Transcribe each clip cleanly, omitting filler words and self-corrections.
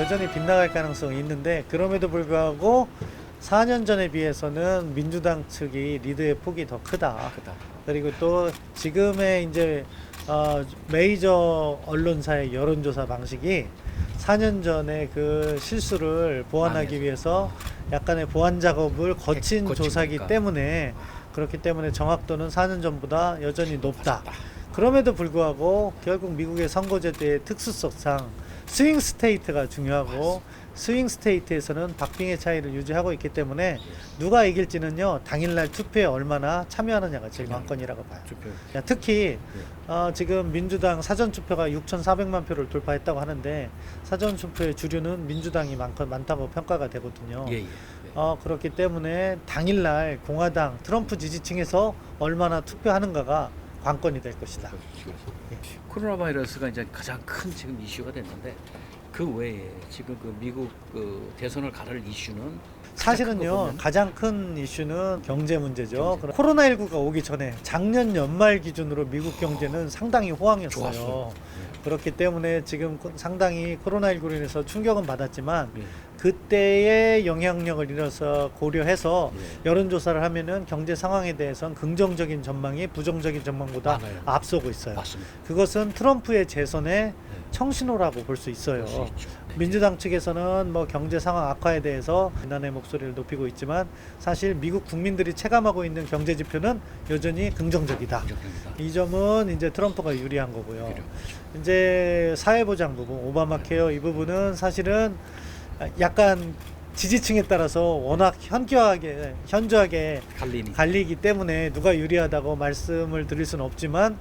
여전히 빗나갈 가능성이 있는데 그럼에도 불구하고 4년 전에 비해서는 민주당 측이 리드의 폭이 더 크다. 그리고 또 지금의 이제 메이저 언론사의 여론조사 방식이 4년 전에 그 실수를 보완하기 위해서 약간의 보완 작업을 거친 조사기 때문에 그렇기 때문에 정확도는 4년 전보다 여전히 높다. 그럼에도 불구하고 결국 미국의 선거제도의 특수성상 스윙 스테이트가 중요하고 스윙 스테이트에서는 박빙의 차이를 유지하고 있기 때문에 누가 이길지는요 당일날 투표에 얼마나 참여하느냐가 제일 관건이라고 봐요. 특히 지금 민주당 사전투표가 6,400만 표를 돌파했다고 하는데 사전투표의 주류는 민주당이 많다고 평가가 되거든요. 그렇기 때문에 당일날 공화당 트럼프 지지층에서 얼마나 투표하는가가 관건이 될 것이다. 코로나 바이러스가 이제 가장 큰 지금 이슈가 됐는데 그 외에 지금 그 미국 그 대선을 가를 이슈는 사실은요 가장 큰 이슈는 경제 문제죠. 코로나19가 오기 전에 작년 연말 기준으로 미국 경제는 상당히 호황이었어요. 좋았어요. 그렇기 때문에 지금 상당히 코로나19로 인해서 충격은 받았지만 그때의 영향력을 이뤄서 고려해서 여론조사를 하면은 경제 상황에 대해서는 긍정적인 전망이 부정적인 전망보다 앞서고 있어요. 맞습니다. 그것은 트럼프의 재선의 청신호라고 볼 수 있어요. 민주당 측에서는 뭐 경제 상황 악화에 대해서 비난의 목소리를 높이고 있지만 사실 미국 국민들이 체감하고 있는 경제 지표는 여전히 긍정적이다. 이 점은 이제 트럼프가 유리한 거고요. 이제 사회보장 부분, 오바마 케어 이 부분은 사실은 약간 지지층에 따라서 워낙 현저하게 갈리기 때문에 누가 유리하다고 말씀을 드릴 수는 없지만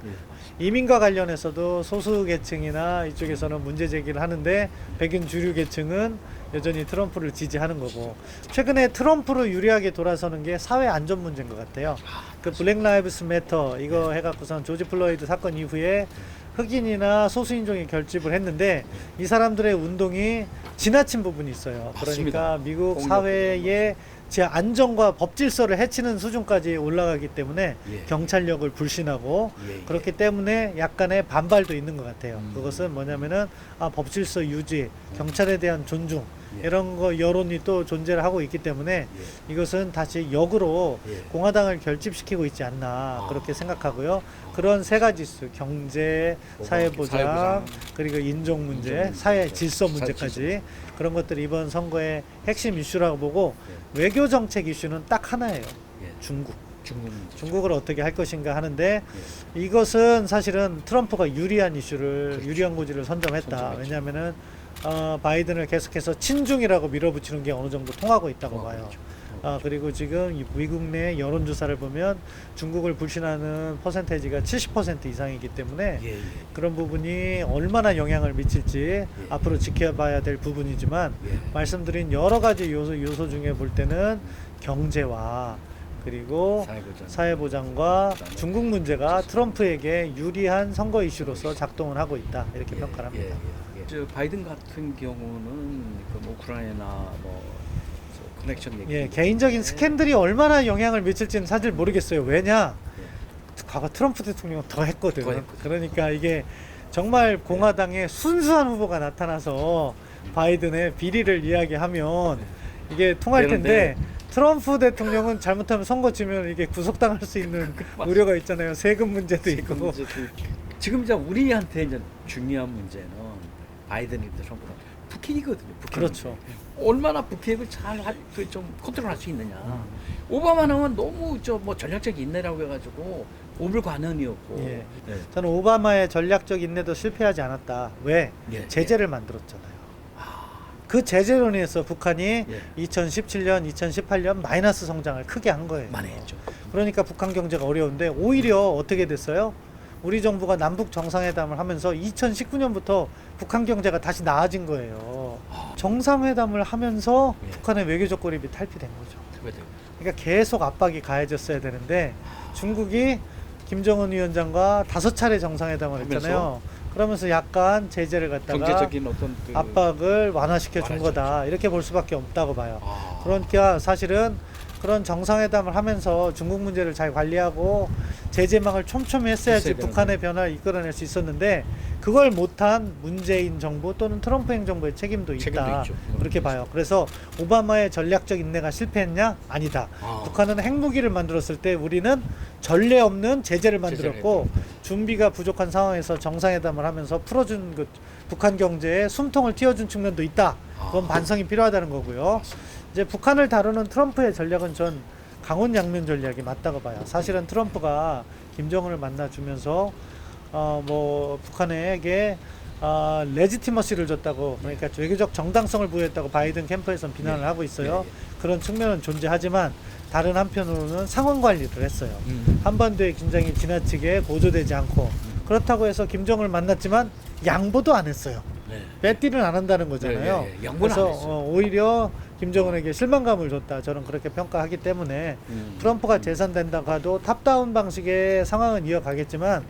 이민과 관련해서도 소수 계층이나 이쪽에서는 문제 제기를 하는데 백인 주류 계층은 여전히 트럼프를 지지하는 거고 최근에 트럼프로 유리하게 돌아서는 게 사회 안전 문제인 것 같아요. 그 블랙 라이브스 매터 이거 해갖고선 조지 플로이드 사건 이후에 흑인이나 소수인종이 결집을 했는데 이 사람들의 운동이 지나친 부분이 있어요. 그러니까 미국 사회의 제 안정과 법 질서를 해치는 수준까지 올라가기 때문에 경찰력을 불신하고 그렇기 때문에 약간의 반발도 있는 것 같아요. 그것은 뭐냐면은 법 질서 유지, 경찰에 대한 존중 이런 거 여론이 또 존재를 하고 있기 때문에 이것은 다시 역으로 공화당을 결집시키고 있지 않나 그렇게 생각하고요. 그런 세 가지 이슈, 경제, 사회보장, 그리고 인종 문제, 사회 질서 문제까지 그런 것들이 이번 선거의 핵심 이슈라고 보고 외교 정책 이슈는 딱 하나예요. 중국을 어떻게 할 것인가 하는데 이것은 사실은 트럼프가 유리한 고지를 선점했다. 왜냐하면은 바이든을 계속해서 친중이라고 밀어붙이는 게 어느 정도 통하고 있다고 봐요. 그리고 지금 미국 내 여론조사를 보면 중국을 불신하는 퍼센테이지가 70% 이상이기 때문에 그런 부분이 얼마나 영향을 미칠지 앞으로 지켜봐야 될 부분이지만 말씀드린 여러 가지 요소 중에 볼 때는 경제와 그리고 사회보장과 중국 문제가 트럼프에게 유리한 선거 이슈로서 작동을 하고 있다 이렇게 평가를 합니다. 바이든 같은 경우는 그 우크라이나 커넥션 얘기. 개인적인 스캔들이 얼마나 영향을 미칠지는 사실 모르겠어요. 왜냐? 과거 트럼프 대통령은 더 했거든. 그러니까 이게 정말 공화당의 순수한 후보가 나타나서 바이든의 비리를 이야기하면 이게 통할 텐데 트럼프 대통령은 잘못하면 선거 지면 이게 구속당할 수 있는 우려가 있잖아요. 세금 문제도 있고. 지금 이제 우리한테 이제 중요한 문제는 바이든이든 트럼프든 북핵이거든요. 그렇죠. 얼마나 북핵을 잘 좀 컨트롤할 수 있느냐. 오바마는 너무 전략적 인내라고 해가지고 오물관언이었고. 저는 오바마의 전략적 인내도 실패하지 않았다. 왜? 제재를 만들었잖아요. 그 제재로 인해서 북한이 2017년, 2018년 마이너스 성장을 크게 한 거예요. 많이 했죠. 그러니까 북한 경제가 어려운데 오히려 어떻게 됐어요? 우리 정부가 남북 정상회담을 하면서 2019년부터 북한 경제가 다시 나아진 거예요. 정상회담을 하면서 북한의 외교적 고립이 탈피된 거죠. 그러니까 계속 압박이 가해졌어야 되는데 중국이 김정은 위원장과 5차례 정상회담을 했잖아요. 그러면서 약간 제재를 갖다가 경제적인 어떤 압박을 완화시켜 준 거다. 이렇게 볼 수밖에 없다고 봐요. 그러니까 사실은 그런 정상회담을 하면서 중국 문제를 잘 관리하고 제재망을 촘촘히 했어야지 북한의 변화를 이끌어낼 수 있었는데 그걸 못한 문재인 정부 또는 트럼프 행정부의 책임도 있다. 있죠. 그렇게 봐요. 그래서 오바마의 전략적 인내가 실패했냐? 아니다. 북한은 핵무기를 만들었을 때 우리는 전례 없는 제재를 만들었고 준비가 부족한 상황에서 정상회담을 하면서 풀어준 그 북한 경제에 숨통을 틔워준 측면도 있다. 그건 반성이 필요하다는 거고요. 이제 북한을 다루는 트럼프의 전략은 전 강원 양면 전략이 맞다고 봐요. 사실은 트럼프가 김정은을 만나주면서 뭐 북한에게 레지티머시를 줬다고, 그러니까 외교적 정당성을 부여했다고 바이든 캠프에서는 비난을 하고 있어요. 그런 측면은 존재하지만 다른 한편으로는 상황 관리를 했어요. 한반도의 긴장이 지나치게 고조되지 않고 그렇다고 해서 김정은을 만났지만 양보도 안 했어요. 빼띠는 안 한다는 거잖아요. 그래서 오히려 김정은에게 실망감을 줬다. 저는 그렇게 평가하기 때문에 트럼프가 재선된다고 해도 탑다운 방식의 상황은 이어가겠지만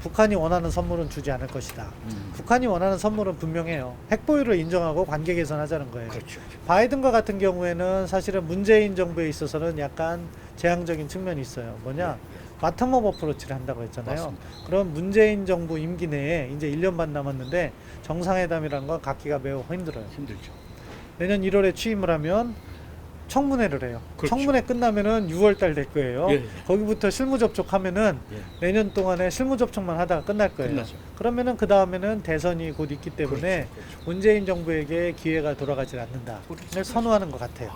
북한이 원하는 선물은 주지 않을 것이다. 북한이 원하는 선물은 분명해요. 핵보유를 인정하고 관계 개선하자는 거예요. 그렇죠. 바이든과 같은 경우에는 사실은 문재인 정부에 있어서는 약간 재앙적인 측면이 있어요. 뭐냐? 바텀업 어프로치를 한다고 했잖아요. 맞습니다. 그럼 문재인 정부 임기 내에 이제 1년 반 남았는데 정상회담이라는 건 갖기가 매우 힘들어요. 힘들죠. 내년 1월에 취임을 하면 청문회를 해요. 그렇죠. 청문회 끝나면은 6월 달 될 거예요. 거기부터 실무 접촉하면은 내년 동안에 실무 접촉만 하다가 끝날 거예요. 끝나죠. 그러면은 그 다음에는 대선이 곧 있기 때문에 그렇죠. 문재인 정부에게 기회가 돌아가지 않는다. 를 선호하는 것 같아요.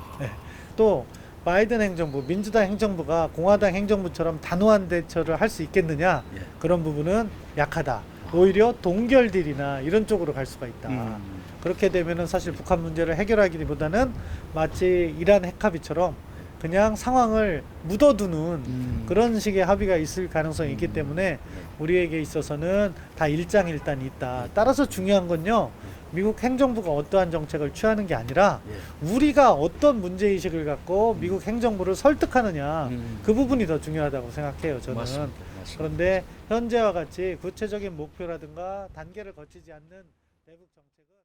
또 바이든 행정부, 민주당 행정부가 공화당 행정부처럼 단호한 대처를 할 수 있겠느냐? 그런 부분은 약하다. 오히려 동결딜이나 이런 쪽으로 갈 수가 있다. 그렇게 되면은 사실 북한 문제를 해결하기보다는 마치 이란 핵합의처럼 그냥 상황을 묻어두는 그런 식의 합의가 있을 가능성이 있기 때문에 우리에게 있어서는 다 일장일단이 있다. 따라서 중요한 건요, 미국 행정부가 어떠한 정책을 취하는 게 아니라 우리가 어떤 문제의식을 갖고 미국 행정부를 설득하느냐, 그 부분이 더 중요하다고 생각해요, 저는. 맞습니다. 그런데 현재와 같이 구체적인 목표라든가 단계를 거치지 않는 대북 정책은